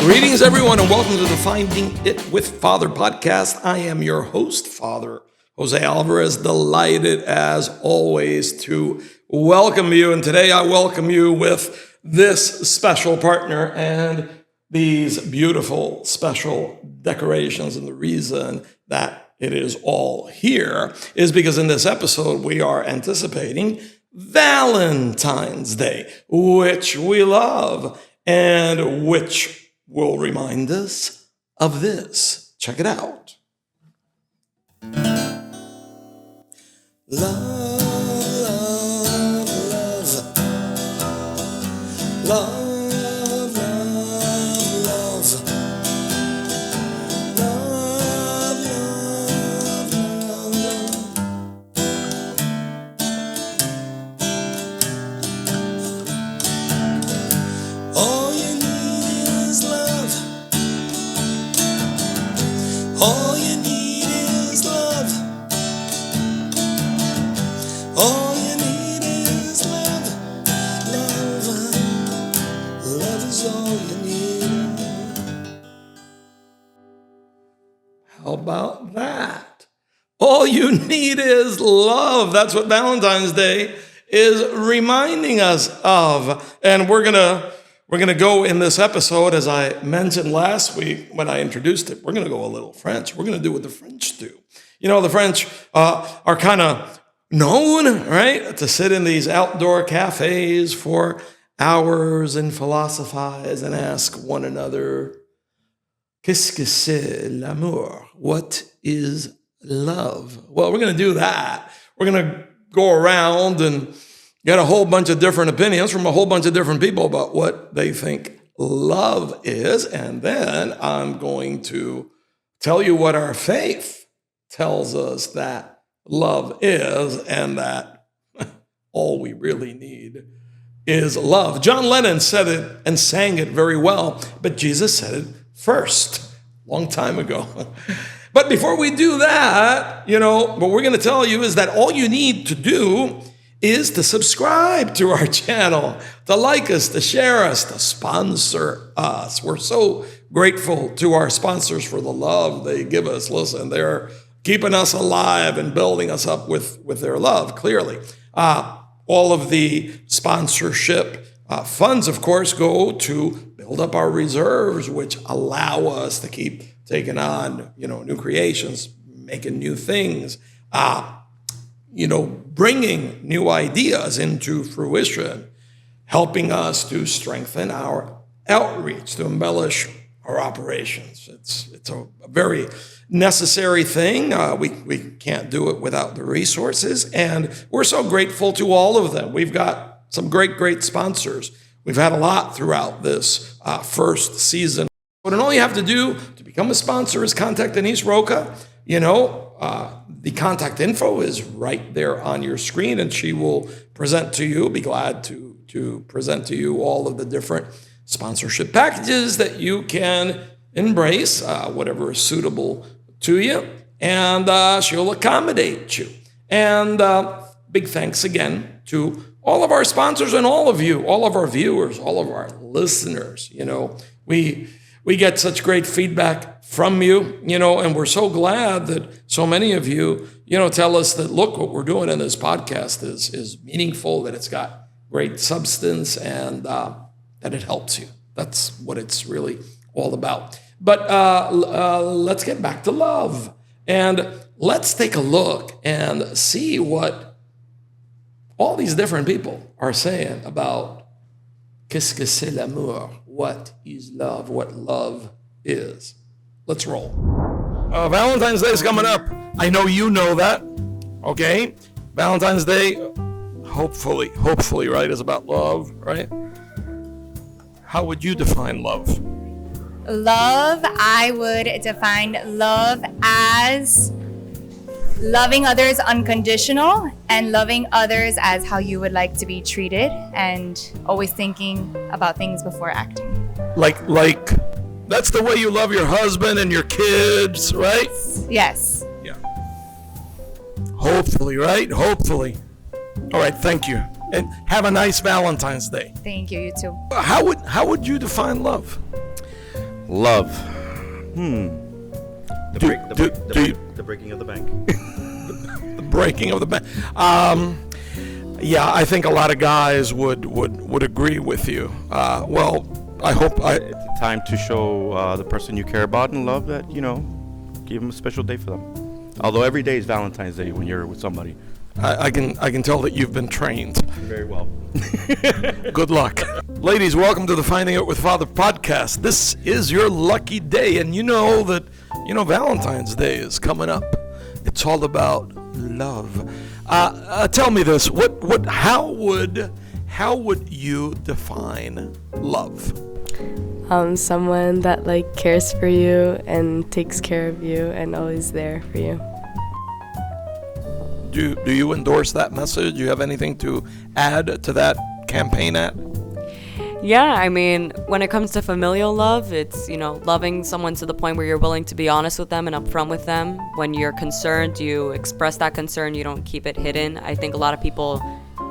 Greetings, everyone, and welcome to the Finding It with Father podcast. I am your host, Father Jose Alvarez, delighted as always to welcome you. And today I welcome you with this special partner and these beautiful special decorations. And the reason that it is all here is because in this episode we are anticipating Valentine's Day, which we love and which will remind us of this. Check it out. Love, love, love. All you need is love. All you need is love. Love. Love is all you need. How about that? All you need is love. That's what Valentine's Day is reminding us of. And we're going to go in this episode, as I mentioned last week when I introduced it, we're going to go a little French. We're going to do what the French do. You know, the French are kind of known, right, to sit in these outdoor cafes for hours and philosophize and ask one another, qu'est-ce que c'est l'amour? What is love? Well, we're going to do that. We're going to go around and get a whole bunch of different opinions from a whole bunch of different people about what they think love is. And then I'm going to tell you what our faith tells us that love is, and that all we really need is love. John Lennon said it and sang it very well, but Jesus said it first, long time ago. But before we do that, what we're going to tell you is that all you need to do is to subscribe to our channel, to like us, to share us, to sponsor us. We're so grateful to our sponsors for the love they give us. Listen, they're keeping us alive and building us up with their love, clearly. All of the sponsorship funds, of course, go to build up our reserves, which allow us to keep taking on, new creations, making new things, bringing new ideas into fruition, helping us to strengthen our outreach, to embellish our operations. It's a very necessary thing. We can't do it without the resources, and we're so grateful to all of them. We've got some great sponsors. We've had a lot throughout this first season. And all you have to do to become a sponsor is contact Denise Roca. The contact info is right there on your screen, and she will present to you, be glad to present to you all of the different sponsorship packages that you can embrace, whatever is suitable to you, and she'll accommodate you. And big thanks again to all of our sponsors and all of you, all of our viewers, all of our listeners. We get such great feedback from you, and we're so glad that so many of you, tell us that, look, what we're doing in this podcast is meaningful, that it's got great substance, and that it helps you. That's what it's really all about. But let's get back to love, and let's take a look and see what all these different people are saying about qu'est-ce que c'est l'amour? What is love? What love is. Let's roll. Valentine's Day is coming up. I know you know that. Okay? Valentine's Day, hopefully, right, is about love, right? How would you define love? Love, I would define love as loving others unconditional and loving others as how you would like to be treated, and always thinking about things before acting. Like that's the way you love your husband and your kids, right? Yes. Yeah. Hopefully, right? Hopefully. All right, thank you. And have a nice Valentine's Day. Thank you, you too. How would you define love? Love. The breaking of the bank. The breaking of the bank. Yeah, I think a lot of guys would agree with you. Well, I hope It's a time to show the person you care about and love that, give them a special day for them. Although every day is Valentine's Day when you're with somebody. I can tell that you've been trained. Very well. Good luck. Ladies, welcome to the Finding Out with Father podcast. This is your lucky day, and you know that Valentine's Day is coming up. It's all about love. Tell me this: how would you define love? Someone that cares for you and takes care of you and always there for you. Do you endorse that message? Do you have anything to add to that campaign ad? Yeah, I mean, when it comes to familial love, it's, loving someone to the point where you're willing to be honest with them and upfront with them. When you're concerned, you express that concern, you don't keep it hidden. I think a lot of people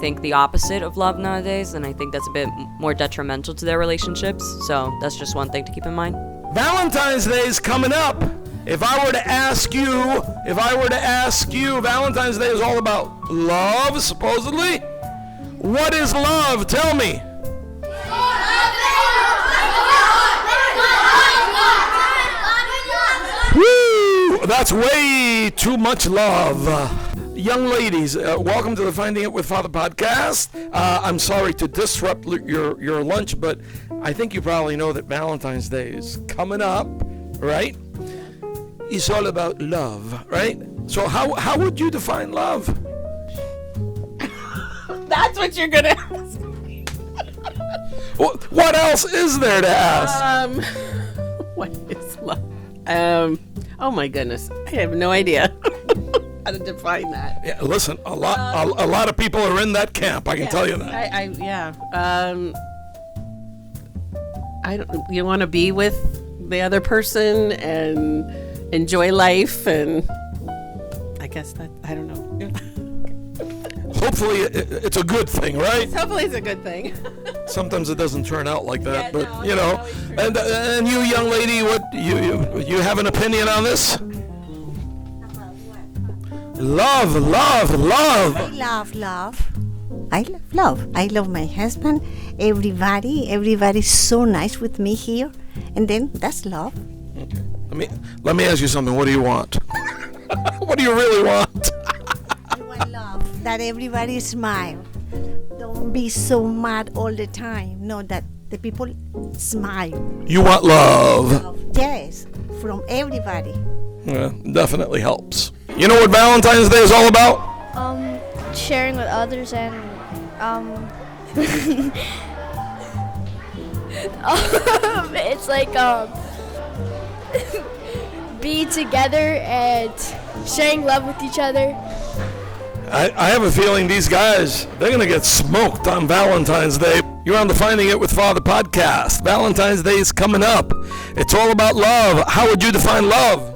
think the opposite of love nowadays, and I think that's a bit more detrimental to their relationships. So that's just one thing to keep in mind. Valentine's Day is coming up. If I were to ask you, Valentine's Day is all about love, supposedly. What is love? Tell me. Woo! That's way too much love. Young ladies, welcome to the Finding It with Father podcast. I'm sorry to disrupt your lunch, but I think you probably know that Valentine's Day is coming up, right? It's all about love, right? So how would you define love? That's what you're gonna ask. What else is there to ask? What is love? Oh my goodness, I have no idea how to define that. Yeah, listen, a lot of people are in that camp. I can tell you that. You want to be with the other person and enjoy life, and I guess that I don't know. Hopefully it's a good thing, right? Hopefully it's a good thing. Sometimes it doesn't turn out like that, Yeah, but no, you know. And you, young lady, what you have an opinion on this? Love. I love love. I love my husband. Everybody's so nice with me here, and then that's love. Okay. Let me ask you something. What do you want? What do you really want? I want love. That everybody smile. Don't be so mad all the time. No, that the people smile. You want love. Yes, from everybody. Yeah, definitely helps. You know what Valentine's Day is all about? Sharing with others and it's like be together and sharing love with each other. I have a feeling these guys, they're going to get smoked on Valentine's Day. You're on the Finding It with Father podcast. Valentine's Day is coming up. It's all about love. How would you define love?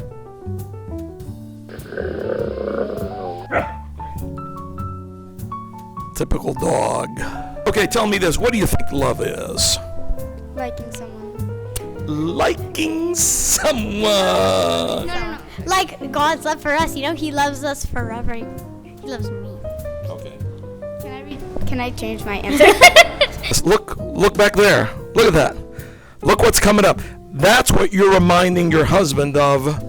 Typical dog. Okay, tell me this. What do you think love is? Liking someone. Liking someone. No. Like God's love for us, He loves us forever. He loves me. Okay. Can I change my answer? Look back there. Look at that. Look what's coming up. That's what you're reminding your husband of.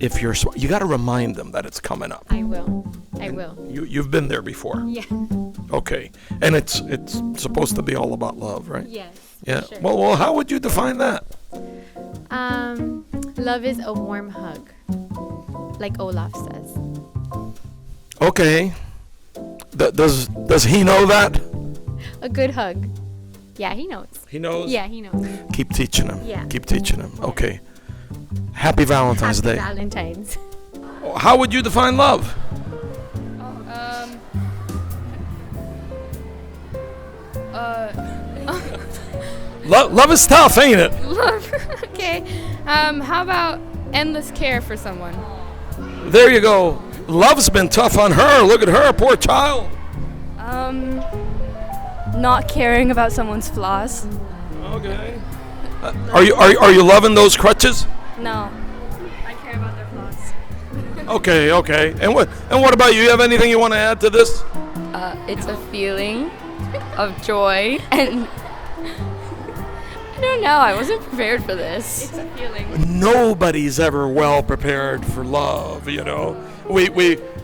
If you got to remind them that it's coming up. I will. You've been there before. Yeah. Okay. And it's supposed to be all about love, right? Yes. Yeah. Sure. Well, how would you define that? Love is a warm hug, like Olaf says. Okay. Does he know that? A good hug. Yeah, he knows. He knows? Yeah, he knows. Keep teaching him. Yeah. Keep teaching him. Okay. Happy Valentine's Day. Valentine's. How would you define love? Love is tough, ain't it? Love. Okay. How about endless care for someone? There you go. Love's been tough on her. Look at her, poor child. Not caring about someone's flaws. Okay. Are you loving those crutches? No. I care about their flaws. Okay. And what about you? You have anything you want to add to this? It's a feeling of joy, and I don't know. I wasn't prepared for this. It's a feeling. Nobody's ever well prepared for love, you know.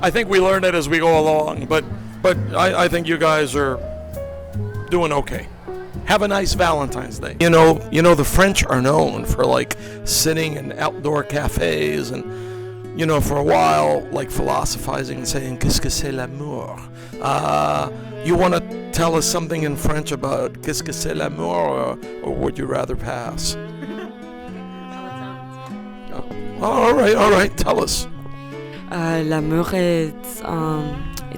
I think we learn it as we go along, but I think you guys are doing okay. Have a nice Valentine's Day. You know the French are known for like sitting in outdoor cafes and, you know, for a while like philosophizing and saying qu'est-ce que c'est l'amour. You want to tell us something in French about qu'est-ce que c'est l'amour, or would you rather pass? All right, tell us. L'amour est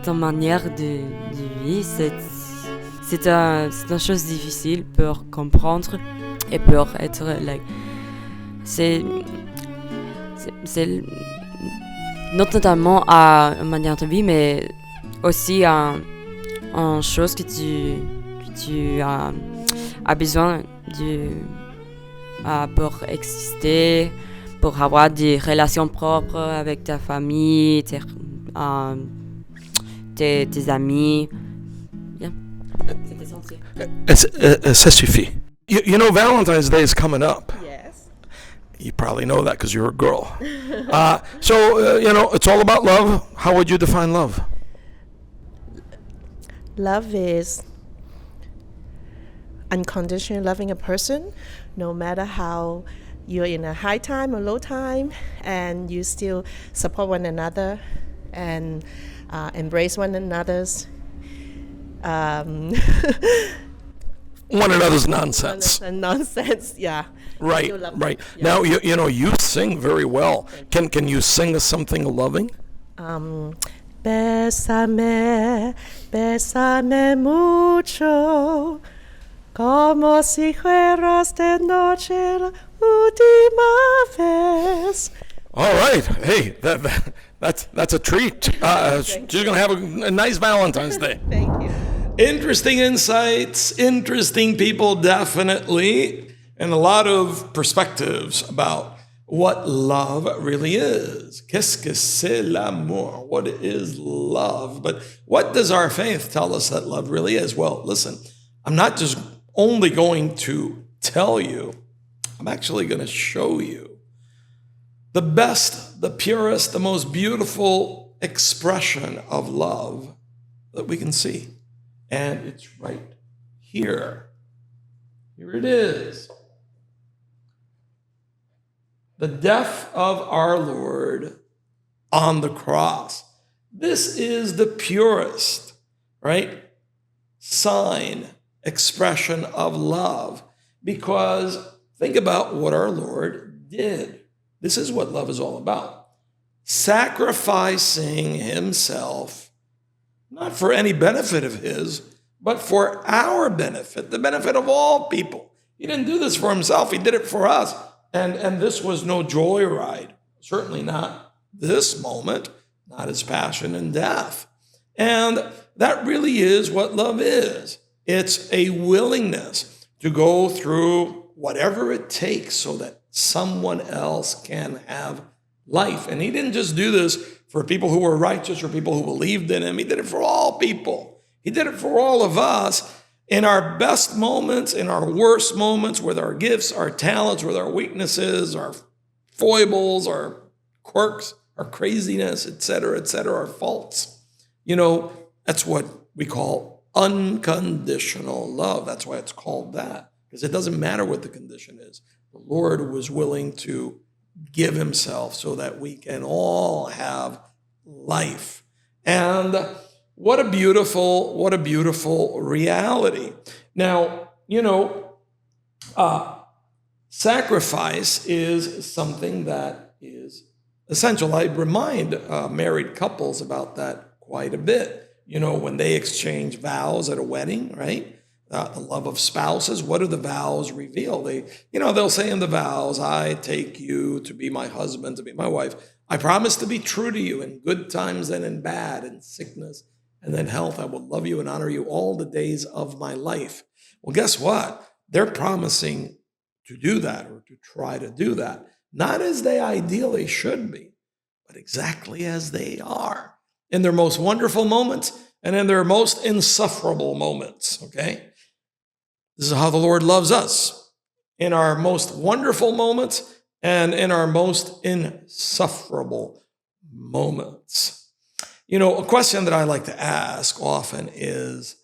une manière de vivre. C'est une chose difficile pour comprendre et pour être like. C'est notamment une manière de vivre, mais aussi une chose que tu as besoin pour exister, pour avoir des relations propres avec ta famille, tes amis. Yeah. C'est essentiel. Ça suffit. You know, Valentine's Day is coming up. Yes. You probably know that because you're a girl. So, you know, it's all about love. How would you define love? Love is unconditionally loving a person, no matter how you're in a high time or low time, and you still support one another and embrace one another's One another's nonsense. Nonsense, yeah. Right. Yeah. Now, you know, you sing very well. Can you sing us something loving? Bésame, bésame mucho, como si fueras de noche la última vez. All right. Hey, that's a treat. She's going to have a nice Valentine's Day. Thank you. Interesting insights, interesting people, definitely, and a lot of perspectives about what love really is. Qu'est-ce que c'est l'amour? What is love? But what does our faith tell us that love really is? Well, listen, I'm not just only going to tell you, I'm actually going to show you the best, the purest, the most beautiful expression of love that we can see. And it's right here. Here it is. The death of our Lord on the cross. This is the purest, right, sign, expression of love. Because think about what our Lord did. This is what love is all about. Sacrificing himself, not for any benefit of his, but for our benefit, the benefit of all people. He didn't do this for himself. He did it for us. And this was no joyride, certainly not this moment, not his passion and death. And that really is what love is. It's a willingness to go through whatever it takes so that someone else can have life. And he didn't just do this for people who were righteous or people who believed in him. He did it for all people. He did it for all of us. In our best moments, in our worst moments, with our gifts, our talents, with our weaknesses, our foibles, our quirks, our craziness, etc., our faults. You know, that's what we call unconditional love. That's why it's called that, because it doesn't matter what the condition is. The Lord was willing to give himself so that we can all have life. And what a beautiful reality. Now, you know, sacrifice is something that is essential. I remind married couples about that quite a bit. You know, when they exchange vows at a wedding, right? The love of spouses, what do the vows reveal? They'll say in the vows, I take you to be my husband, to be my wife. I promise to be true to you in good times and in bad, in sickness and in health. I will love you and honor you all the days of my life. Well, guess what? They're promising do that or to try to do that, not as they ideally should be, but exactly as they are in their most wonderful moments and in their most insufferable moments, okay? This is how the Lord loves us, in our most wonderful moments and in our most insufferable moments. You know, a question that I like to ask often is,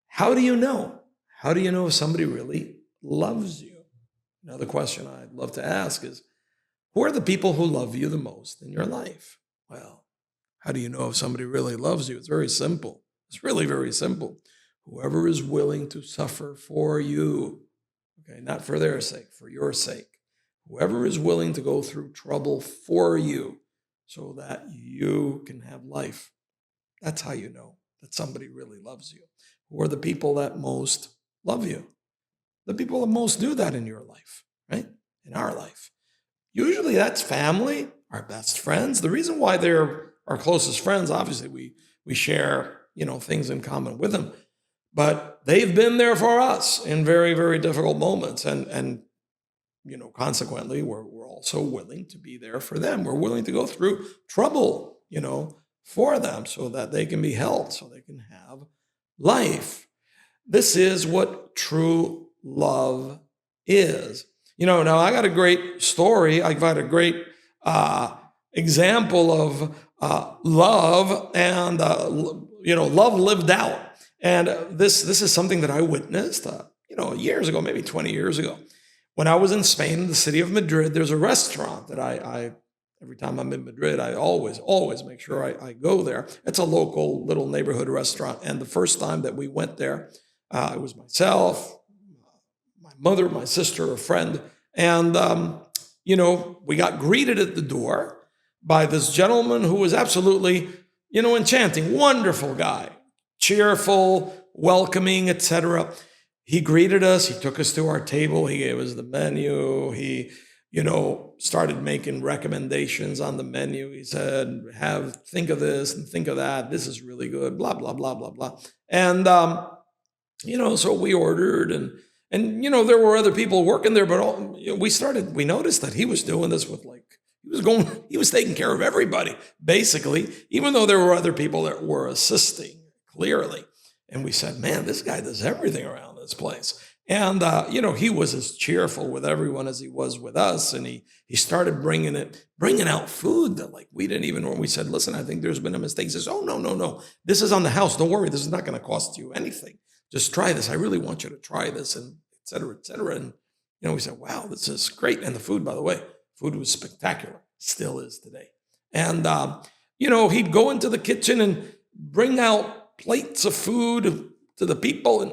how do you know? How do you know if somebody really loves you? Another question I'd love to ask is, who are the people who love you the most in your life? Well, how do you know if somebody really loves you? It's very simple. It's really very simple. Whoever is willing to suffer for you, okay, not for their sake, for your sake. Whoever is willing to go through trouble for you so that you can have life. That's how you know that somebody really loves you. Who are the people that most love you? The people that most do that in your life, right? In our life. Usually that's family, our best friends. The reason why they're our closest friends, obviously we share, things in common with them. But they've been there for us in very, very difficult moments. And consequently, we're also willing to be there for them. We're willing to go through trouble, for them so that they can be helped, so they can have life. This is what true love is. Now I got a great story. I've got a great example of love and, love lived out. And this is something that I witnessed, years ago, maybe 20 years ago. When I was in Spain, in the city of Madrid, there's a restaurant that I every time I'm in Madrid, I always make sure I go there. It's a local little neighborhood restaurant. And the first time that we went there, it was myself, my mother, my sister, a friend. And, we got greeted at the door by this gentleman who was absolutely, enchanting, wonderful guy, cheerful, welcoming, etc. He greeted us. He took us to our table. He gave us the menu. He, started making recommendations on the menu. He said, think of this and think of that. This is really good, blah, blah, blah, blah, blah. And, so we ordered and there were other people working there, but we noticed that he was doing this with he was taking care of everybody, basically, even though there were other people that were assisting, clearly. And we said, man, this guy does everything around this place. And, he was as cheerful with everyone as he was with us. And he started bringing out food that we didn't even know. We said, listen, I think there's been a mistake. He says, oh, no. This is on the house. Don't worry. This is not going to cost you anything. Just try this. I really want you to try this, and et cetera, et cetera. And, we said, wow, this is great. And the food, by the way, food was spectacular. Still is today. And, he'd go into the kitchen and bring out plates of food to the people. And,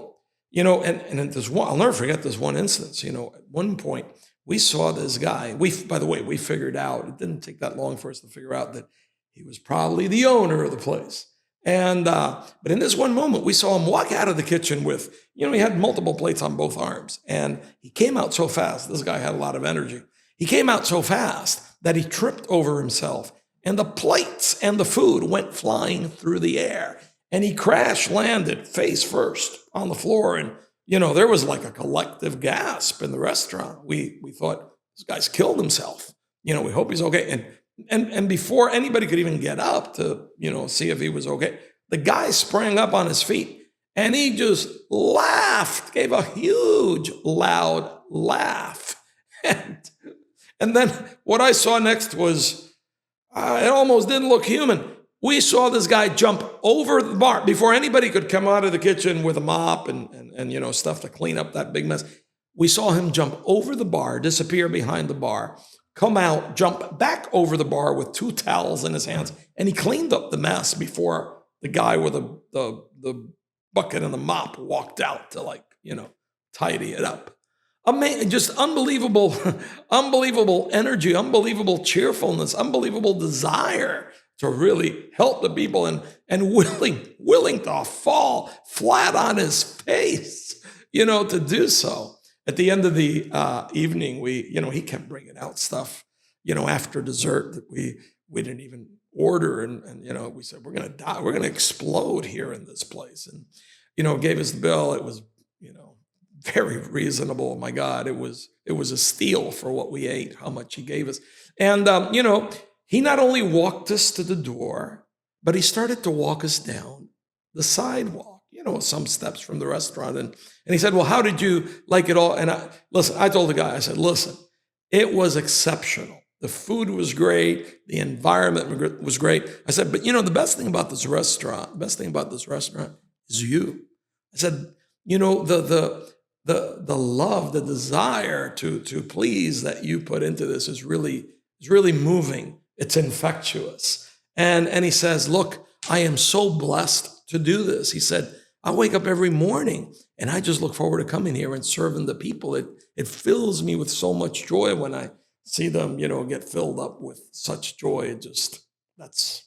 and there's one, I'll never forget this one instance. At one point we saw this guy. By the way, we figured out, it didn't take that long for us to figure out that he was probably the owner of the place. And, but in this one moment, we saw him walk out of the kitchen with, he had multiple plates on both arms, and he came out so fast. This guy had a lot of energy. He came out so fast that he tripped over himself, and the plates and the food went flying through the air, and he crash landed face first on the floor. And, there was a collective gasp in the restaurant. We thought, this guy's killed himself. We hope he's okay. And before anybody could even get up to, see if he was okay, the guy sprang up on his feet and he just laughed, gave a huge, loud laugh. And then what I saw next was, it almost didn't look human. We saw this guy jump over the bar before anybody could come out of the kitchen with a mop and stuff to clean up that big mess. We saw him jump over the bar, disappear behind the bar, come out, jump back over the bar with 2 towels in his hands, and he cleaned up the mess before the guy with the bucket and the mop walked out to tidy it up. Just unbelievable, unbelievable energy, unbelievable cheerfulness, unbelievable desire to really help the people and willing to fall flat on his face, to do so. At the end of the evening, he kept bringing out stuff, after dessert that we didn't even order. And we said, we're going to die. We're going to explode here in this place. And, gave us the bill. It was, very reasonable. My God, it was a steal for what we ate, how much he gave us. And, he not only walked us to the door, but he started to walk us down the sidewalk, some steps from the restaurant. And he said, well, how did you like it all? And I told the guy, I said, listen, it was exceptional. The food was great. The environment was great. I said, but the best thing about this restaurant is you. I said, the love, the desire to please that you put into this is really moving. It's infectious. And he says, look, I am so blessed to do this. He said, I wake up every morning and I just look forward to coming here and serving the people. It fills me with so much joy when I see them, get filled up with such joy. That's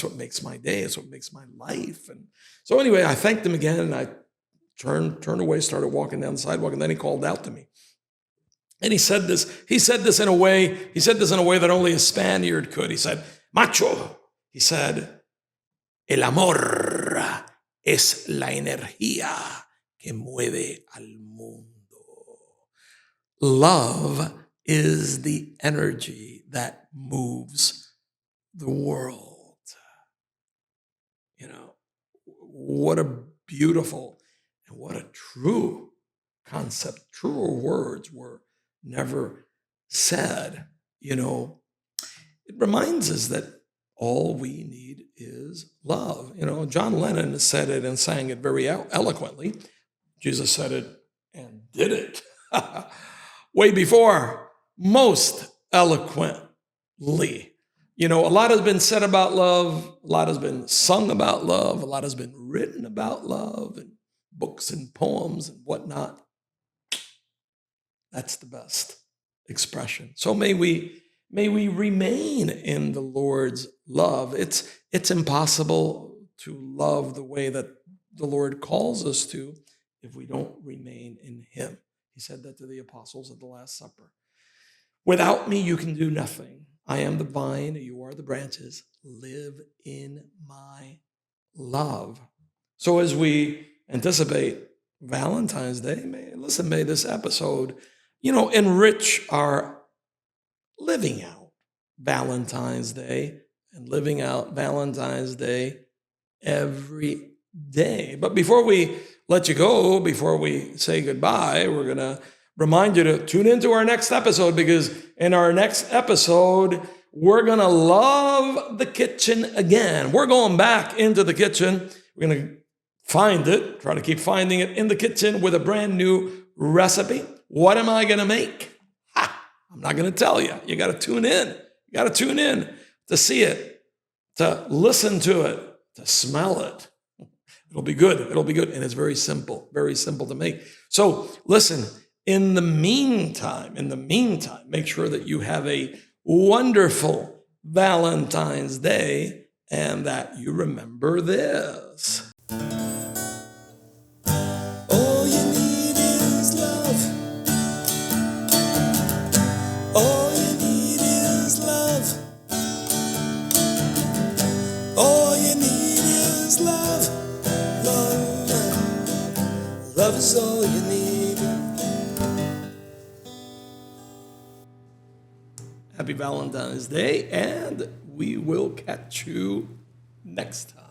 what makes my day. It's what makes my life. And so anyway, I thanked him again and I turned away, started walking down the sidewalk, and then he called out to me. And he said this in a way that only a Spaniard could. He said, macho, he said, el amor es la energía que mueve al mundo. Love is the energy that moves the world. What a beautiful and what a true concept. Truer words were never said. It reminds us that all we need is love. John Lennon said it and sang it very eloquently. Jesus said it and did it way before, most eloquently. A lot has been said about love. A lot has been sung about love. A lot has been written about love in books and poems and whatnot. That's the best expression. So may we remain in the Lord's love. It's impossible to love the way that the Lord calls us to if we don't remain in him. He said that to the apostles at the Last Supper. Without me, you can do nothing. I am the vine, you are the branches. Live in my love. So as we anticipate Valentine's Day, may this episode, enrich our living out Valentine's Day and living out Valentine's Day every day. But before we let you go, before we say goodbye, we're going to remind you to tune into our next episode, because in our next episode, we're going to love the kitchen again. We're going back into the kitchen. We're going to try to keep finding it in the kitchen with a brand new recipe. What am I going to make? I'm not going to tell you. You got to tune in. You got to tune in to see it, to listen to it, to smell it. It'll be good. It'll be good. And it's very simple to make. So listen, in the meantime, make sure that you have a wonderful Valentine's Day and that you remember this. All you need is love. All you need is love. All you need is love. Love is all you need. Happy Valentine's Day, and we will catch you next time.